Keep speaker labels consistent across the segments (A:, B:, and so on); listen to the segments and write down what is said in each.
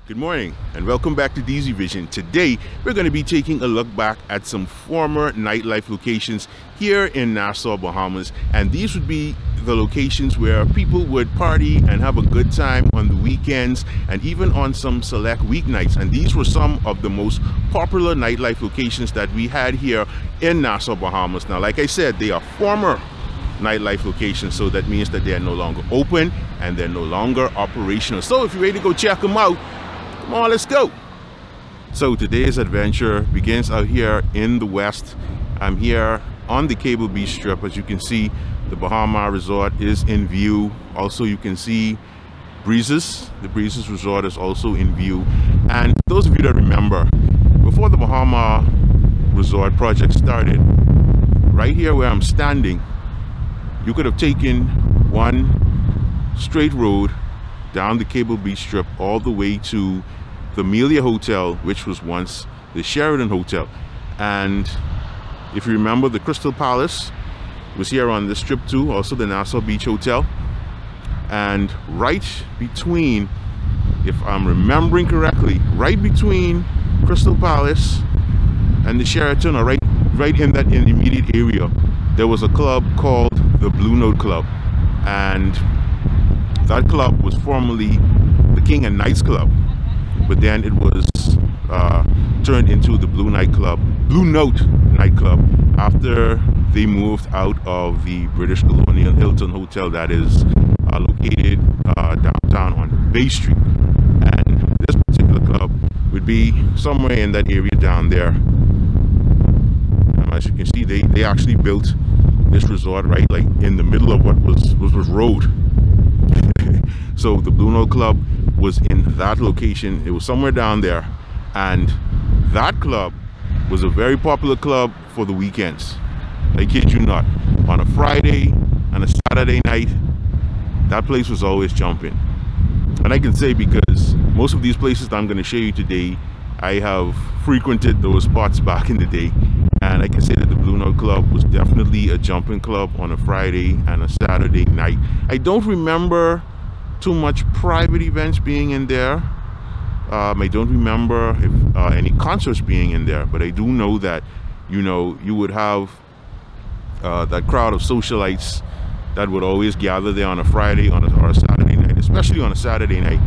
A: Good morning and welcome back to DeezyVision. Today we're going to be taking a look back at some former nightlife locations here in Nassau, Bahamas, and these would be the locations where people would party and have a good time on the weekends and even on some select weeknights. And these were some of the most popular nightlife locations that we had here in Nassau, Bahamas. Now, like I said, they are former nightlife locations, so that means that they are no longer open and they're no longer operational. So if you're ready to go check them out, come on, let's go. So today's adventure begins out here in the west. I'm here on the Cable Beach Strip. As you can see, the Bahamas Resort is in view. Also, you can see Breezes. The Breezes Resort is also in view. And those of you that remember, before the Bahamas Resort project started, right here where I'm standing, you could have taken one straight road down the Cable Beach Strip all the way to the Amelia Hotel, which was once the Sheraton Hotel. And if you remember, the Crystal Palace was here on this strip too, also the Nassau Beach Hotel. And right between, if I'm remembering correctly, right between Crystal Palace and the Sheraton, or right in that immediate area, there was a club called the Blue Note Club. And that club was formerly the King and Knights Club, but then it was turned into the Blue Note nightclub after they moved out of the British Colonial Hilton Hotel that is located downtown on Bay Street. And this particular club would be somewhere in that area down there. As you can see, they actually built this resort right like in the middle of what was road. So the Blue Note Club was in that location. It was somewhere down there, and that club was a very popular club for the weekends. I kid you not. On a Friday and a Saturday night, that place was always jumping. And I can say, because most of these places that I'm going to show you today, I have frequented those spots back in the day, and I can say that the Blue Note Club was definitely a jumping club on a Friday and a Saturday night. I don't remember too much private events being in there. I don't remember if any concerts being in there, but I do know that, you know, you would have that crowd of socialites that would always gather there on a Friday or a Saturday night, especially on a Saturday night,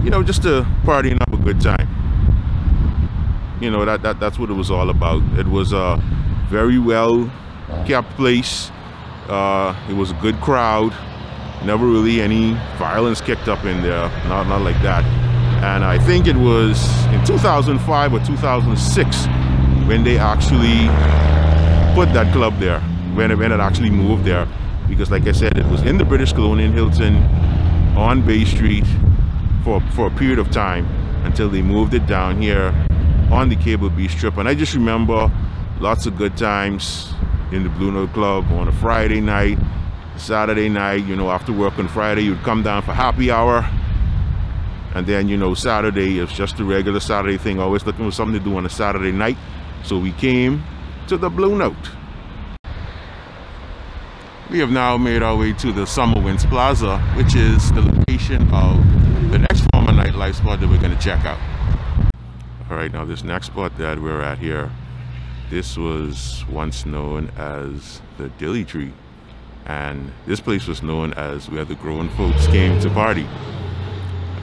A: you know, just to party and have a good time. You know, that's what it was all about. It was a very well kept place. It was a good crowd. Never really any violence kicked up in there, not like that. And I think it was in 2005 or 2006 when they actually put that club there, when it actually moved there, because like I said, it was in the British Colonial Hilton on Bay Street for a period of time until they moved it down here on the Cable Beach Strip. And I just remember lots of good times in the Blue Note Club on a Friday night, Saturday night. You know, after work on Friday, you'd come down for happy hour, and then, you know, Saturday is just a regular Saturday thing, always looking for something to do on a Saturday night. So we came to the Blue Note. We have now made our way to the Summerwinds Plaza, which is the location of the next former nightlife spot that we're going to check out. All right, now this next spot that we're at here, this was once known as the Dilly Tree, and this place was known as where the grown folks came to party.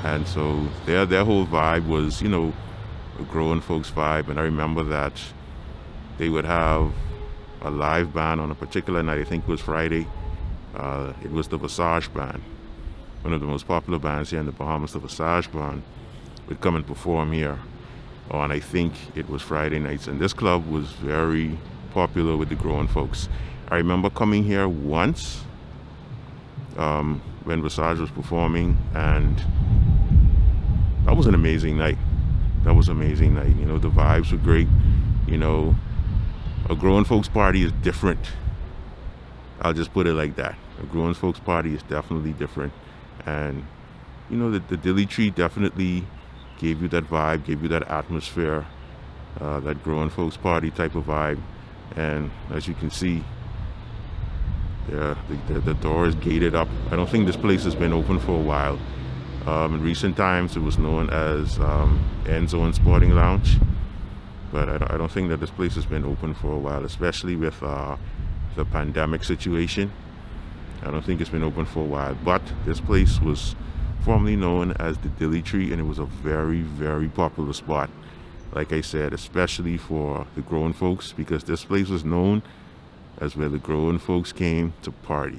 A: And so their whole vibe was, you know, a grown folks vibe. And I remember that they would have a live band on a particular night. I think it was Friday. It was the Visage Band, one of the most popular bands here in the Bahamas. The Visage Band would come and perform here on, I think it was Friday nights, and this club was very popular with the grown folks. I remember coming here once when Visage was performing, and that was an amazing night. That was an amazing night. You know, the vibes were great. You know, a grown folks party is different. I'll just put it like that. A grown folks party is definitely different. And you know, the Dilly Tree definitely gave you that vibe, gave you that atmosphere, that grown folks party type of vibe. And as you can see, the door is gated up. I don't think this place has been open for a while. In recent times, it was known as End Zone Sporting Lounge, but I don't think that this place has been open for a while, especially with the pandemic situation. I don't think it's been open for a while, but this place was formerly known as the Dilly Tree, and it was a very, very popular spot. Like I said, especially for the grown folks, because this place was known as where the grown folks came to party.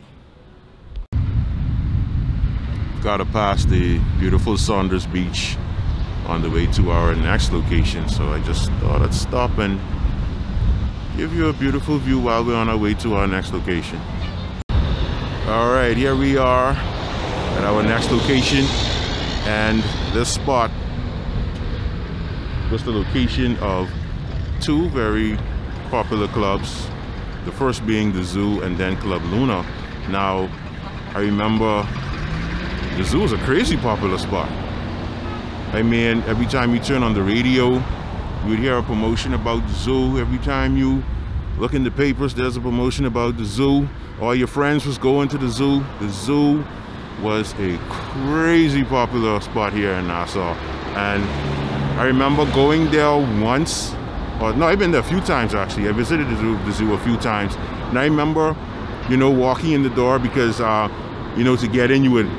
A: Gotta pass the beautiful Saunders Beach on the way to our next location, so I just thought I'd stop and give you a beautiful view while we're on our way to our next location. All right, here we are at our next location, and this spot was the location of two very popular clubs, the first being the Zoo and then Club Luna. Now, I remember the Zoo was a crazy popular spot. I mean, every time you turn on the radio, you would hear a promotion about the Zoo. Every time you look in the papers, there's a promotion about the Zoo. All your friends was going to the Zoo. The Zoo was a crazy popular spot here in Nassau. And I remember going there once, or no, I've been there a few times actually. I visited the zoo a few times. And I remember, you know, walking in the door because, you know, to get in, you would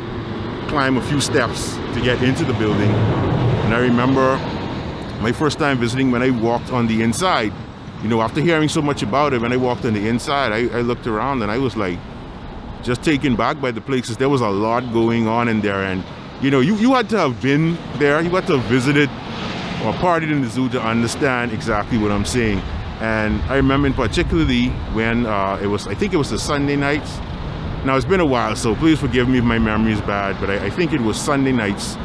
A: climb a few steps to get into the building. And I remember my first time visiting, when I walked on the inside, you know, after hearing so much about it, when I walked on the inside, I looked around and I was like just taken back by the places. There was a lot going on in there, and you know, you had to have been there, you had to have visited or partied in the zoo to understand exactly what I'm saying. And I remember particularly when I think it was the Sunday nights. Now, it's been a while, so please forgive me if my memory is bad, but I think it was Sunday nights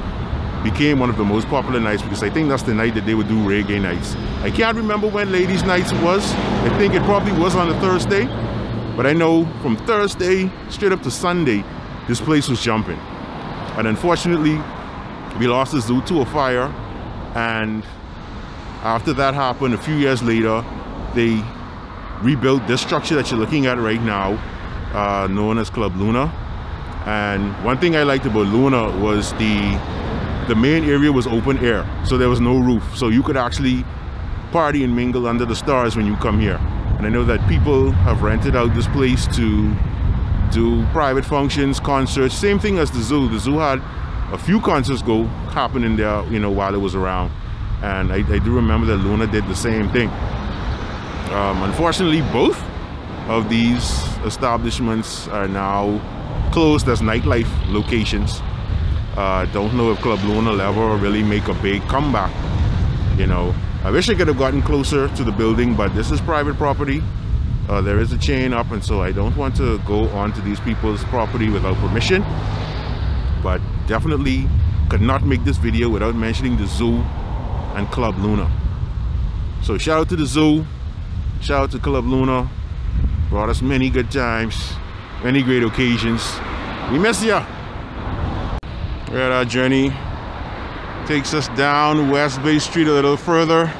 A: became one of the most popular nights, because I think that's the night that they would do reggae nights. I can't remember when ladies' nights was. I think it probably was on a Thursday, but I know from Thursday straight up to Sunday, this place was jumping. And unfortunately, we lost the zoo to a fire, and after that happened, a few years later, they rebuilt this structure that you're looking at right now, known as Club Luna. And one thing I liked about Luna was the main area was open air, so there was no roof, so you could actually party and mingle under the stars when you come here. And I know that people have rented out this place to do private functions, concerts, same thing as the zoo. The zoo had a few concerts happening there, you know, while it was around. And I do remember that Luna did the same thing. Unfortunately, both of these establishments are now closed as nightlife locations. Don't know if Club Luna will ever really make a big comeback. You know, I wish I could have gotten closer to the building, but this is private property. There is a chain up, and so I don't want to go onto these people's property without permission. But definitely could not make this video without mentioning the zoo and Club Luna. So shout out to the zoo, shout out to Club Luna. Brought us many good times, many great occasions. We miss ya. Right, our journey takes us down West Bay Street a little further.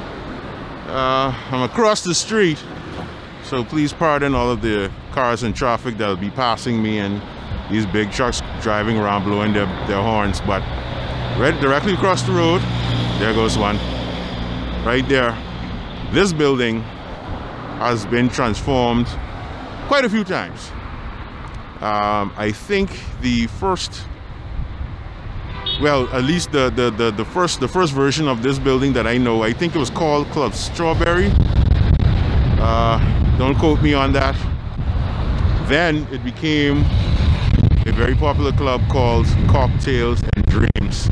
A: I'm across the street, so please pardon all of the cars and traffic that'll be passing me and these big trucks driving around blowing their horns. But right directly across the road, there goes one. Right there. This building has been transformed quite a few times. I think the first, well, at least the first version of this building that I know, I think it was called Club Strawberry. Don't quote me on that. Then it became a very popular club called Cocktails and Dreams.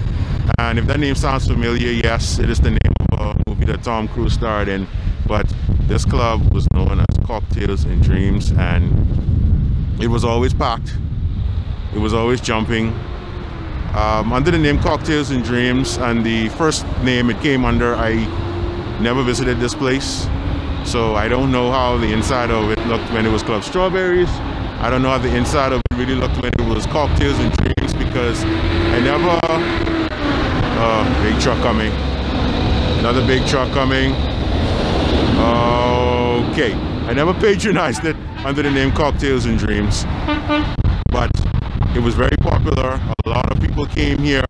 A: And if that name sounds familiar, yes, it is the name of a movie that Tom Cruise starred in. But this club was known as Cocktails and Dreams, and it was always packed. It was always jumping. Under the name Cocktails and Dreams, and the first name it came under, I never visited this place, so I don't know how the inside of it looked when it was Club Strawberries. I don't know how the inside of it really looked when it was Cocktails and Dreams, because I never... big truck coming. Another big truck coming. Okay, I never patronized it under the name Cocktails and Dreams, but it was very popular. A lot of people came here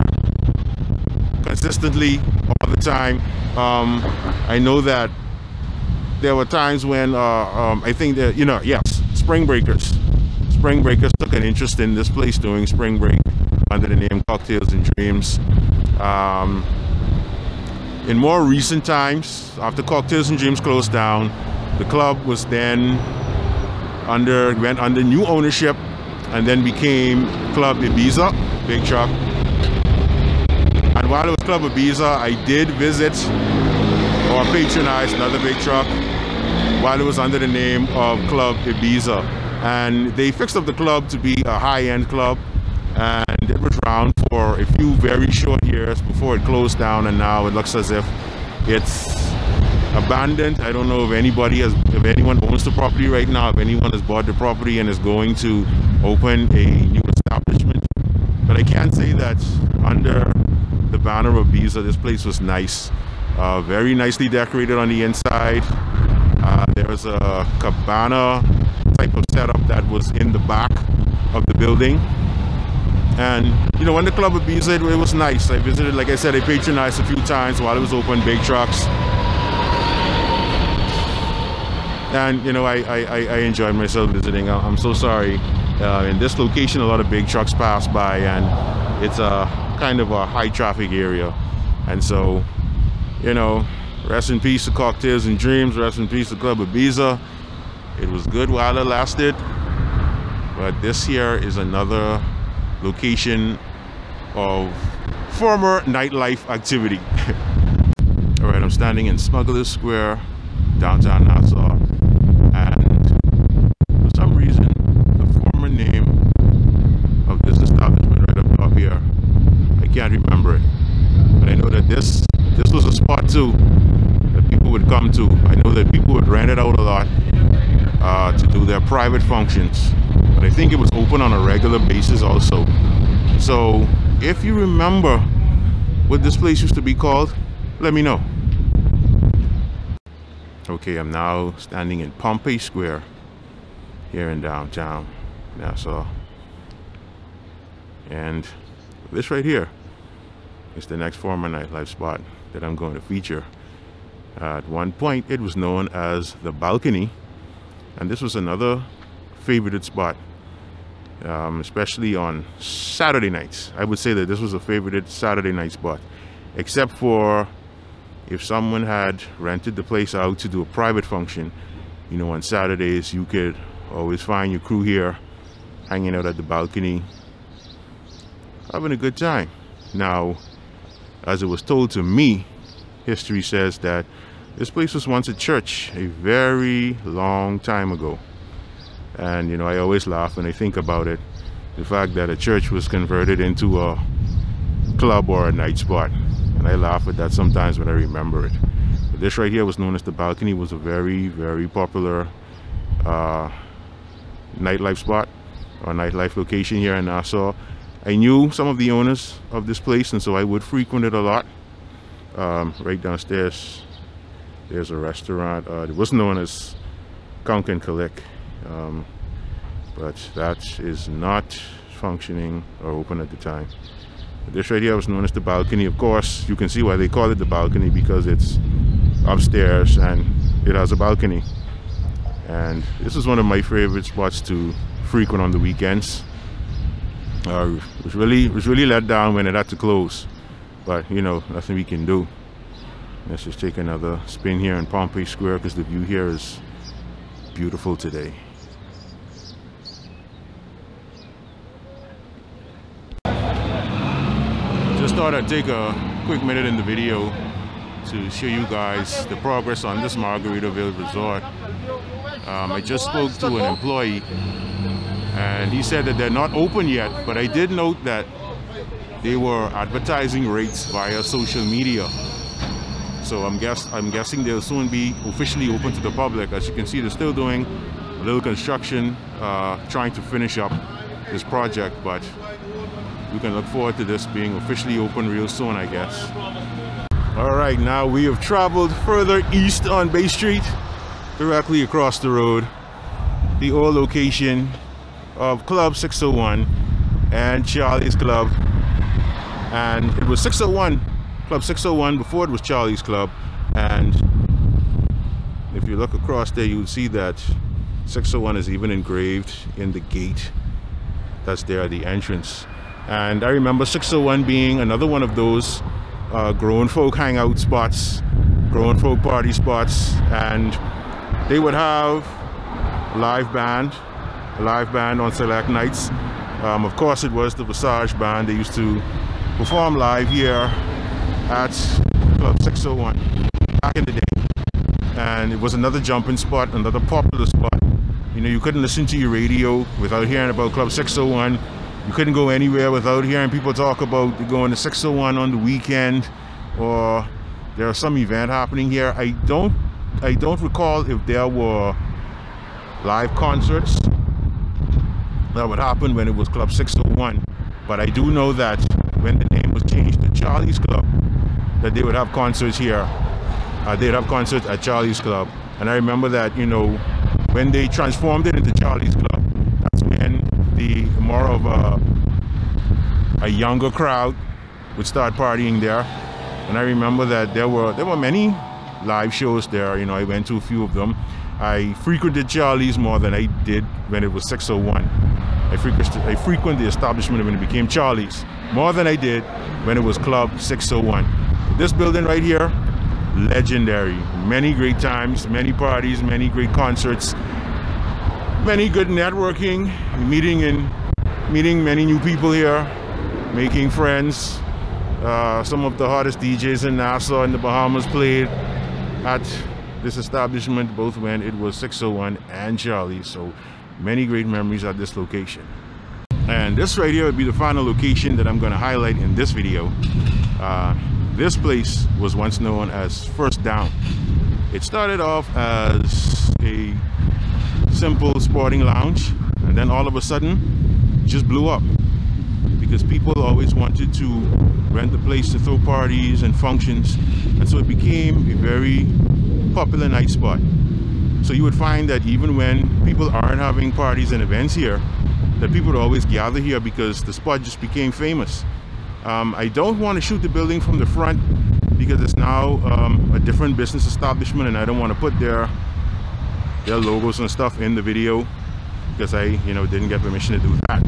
A: consistently all the time. I know that there were times when I think that, you know, yes, spring breakers took an interest in this place during spring break under the name Cocktails and Dreams. In more recent times, after Cocktails and Dreams closed down, the club was then went under new ownership and then became Club Ibiza, Big Truck. And while it was Club Ibiza, I did visit or patronize another Big Truck while it was under the name of Club Ibiza. And they fixed up the club to be a high-end club, and it was around for a few very short years before it closed down, and now it looks as if it's abandoned. I don't know if anyone owns the property right now, if anyone has bought the property and is going to open a new establishment. But I can say that under the banner of Ibiza, this place was nice, very nicely decorated on the inside. There was a cabana type of setup that was in the back of the building. And you know, when the Club Ibiza, it was nice. I visited, like I said, I patronized a few times while it was open, Big Trucks. And you know, I enjoyed myself visiting. I'm so sorry. In this location, a lot of big trucks pass by, and it's a kind of a high traffic area. And so, you know, rest in peace to Cocktails and Dreams, rest in peace to Club Ibiza. It was good while it lasted, but this here is another location of former nightlife activity. All right, I'm standing in Smugglers Square, downtown Nassau, and for some reason, the former name of this establishment right up top here, I can't remember it, but I know that this was a spot too that people would come to. I know that people would rent it out a lot to do their private functions, but I think it was open on a regular basis also. So if you remember what this place used to be called, let me know. Okay, I'm now standing in Pompey Square here in downtown Nassau, and this right here is the next former nightlife spot that I'm going to feature. At one point it was known as the Balcony, and this was another favorited spot, especially on Saturday nights. I would say that this was a favorited Saturday night spot, except for if someone had rented the place out to do a private function. You know, on Saturdays you could always find your crew here hanging out at the Balcony, having a good time. Now, as it was told to me, history says that this place was once a church a very long time ago. And you know, I always laugh when I think about it, the fact that a church was converted into a club or a night spot, and I laugh at that sometimes when I remember it. But this right here was known as the Balcony, was a very, very popular nightlife spot or nightlife location here in Nassau. I knew some of the owners of this place, and so I would frequent it a lot. Right downstairs there's a restaurant. It was known as Conk and Collect, but that is not functioning or open at the time. But this right here was known as the Balcony. Of course, you can see why they call it the Balcony, because it's upstairs and it has a balcony. And this is one of my favorite spots to frequent on the weekends. Was really let down when it had to close, but you know, nothing we can do. Let's just take another spin here in Pompey Square, because the view here is beautiful today. Just thought I'd take a quick minute in the video to show you guys the progress on this Margaritaville Resort. I just spoke to an employee, and he said that they're not open yet, but I did note that they were advertising rates via social media. So I'm guessing they'll soon be officially open to the public. As you can see, they're still doing a little construction, trying to finish up this project, but we can look forward to this being officially open real soon, I guess. All right, now we have traveled further east on Bay Street, directly across the road, the old location of Club 601 and Charlie's Club and it was 601, Club 601, before it was Charlie's Club. And if you look across there, you would see that 601 is even engraved in the gate that's there at the entrance. And I remember 601 being another one of those grown folk hangout spots, grown folk party spots, and they would have a live band on select nights. Of course, it was the Visage band. They used to perform live here at Club 601 back in the day, and it was another jumping spot, another popular spot. You know, you couldn't listen to your radio without hearing about Club 601. You couldn't go anywhere without hearing people talk about going to 601 on the weekend, or there's some event happening here. I don't recall if there were live concerts that would happen when it was Club 601, but I do know that when the name was changed to Charlie's Club, that they would have concerts here. They'd have concerts at Charlie's Club. And I remember that, you know, when they transformed it into Charlie's Club, that's when the more of a younger crowd would start partying there. And I remember that there were many live shows there. You know, I went to a few of them. I frequented Charlie's more than I did when it was 601. I frequented the establishment when it became Charlie's more than I did when it was Club 601. This building right here, legendary. Many great times, many parties, many great concerts, many good networking, meeting many new people here, making friends. Some of the hottest DJs in Nassau and the Bahamas played at this establishment, both when it was 601 and Charlie's. So many great memories at this location. And this right here would be the final location that I'm going to highlight in this video. This place was once known as First Down. It started off as a simple sporting lounge, and then all of a sudden it just blew up because people always wanted to rent the place to throw parties and functions, and so it became a very popular night spot. So you would find that even when people aren't having parties and events here, that people would always gather here because the spot just became famous. I don't want to shoot the building from the front because it's now a different business establishment, and I don't want to put their logos and stuff in the video because I didn't get permission to do that.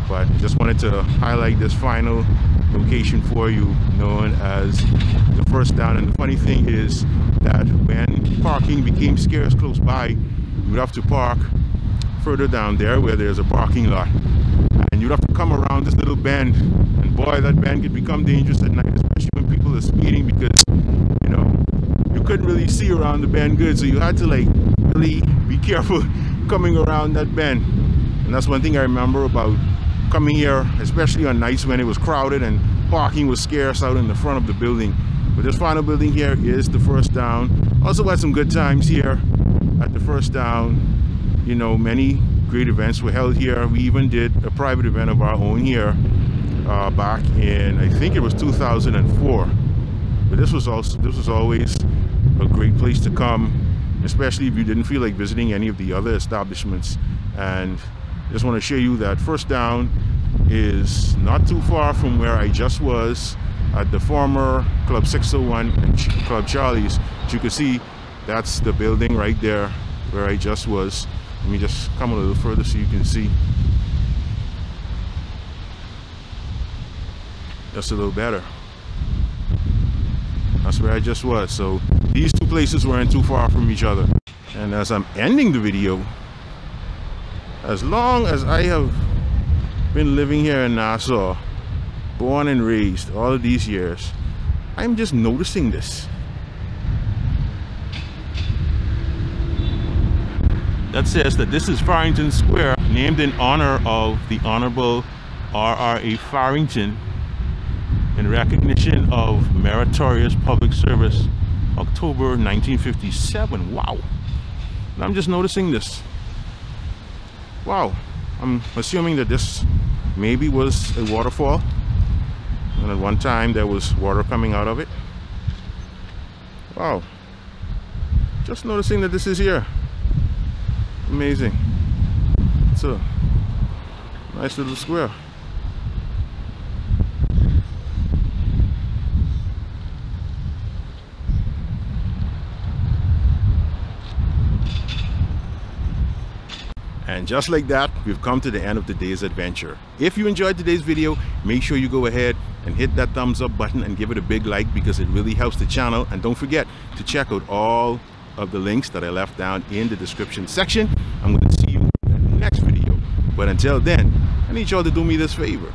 A: But I just wanted to highlight this final location for you, known as the First Down. And the funny thing is that when parking became scarce close by, you would have to park further down there where there's a parking lot, and you'd have to come around this little bend, and boy, that bend could become dangerous at night, especially when people are speeding, because you couldn't really see around the bend good, so you had to like really be careful coming around that bend. And that's one thing I remember about coming here, especially on nights when it was crowded and parking was scarce out in the front of the building. But this final building here is the First Down. Also had some good times here at the First Down. Many great events were held here. We even did a private event of our own here back in, I think it was 2004. But this was always a great place to come, especially if you didn't feel like visiting any of the other establishments. And just want to show you that First Down is not too far from where I just was at the former Club 601 and Club Charlie's. As you can see, that's the building right there where I just was. Let me just come a little further so you can see just a little better. That's where I just was. So these two places weren't too far from each other. And as I'm ending the video, as long as I have been living here in Nassau, born and raised all of these years, I'm just noticing this. That says that this is Farrington Square, named in honor of the Honorable R.R.A. Farrington, in recognition of meritorious public service, October 1957. Wow. And I'm just noticing this. Wow. I'm assuming that this maybe was a waterfall, and at one time there was water coming out of it. Wow. Just noticing that this is here. Amazing. It's a nice little square. And just like that, we've come to the end of today's adventure. If you enjoyed today's video, make sure you go ahead and hit that thumbs up button and give it a big like, because it really helps the channel. And don't forget to check out all of the links that I left down in the description section. I'm going to see you in the next video. But until then, I need y'all to do me this favor.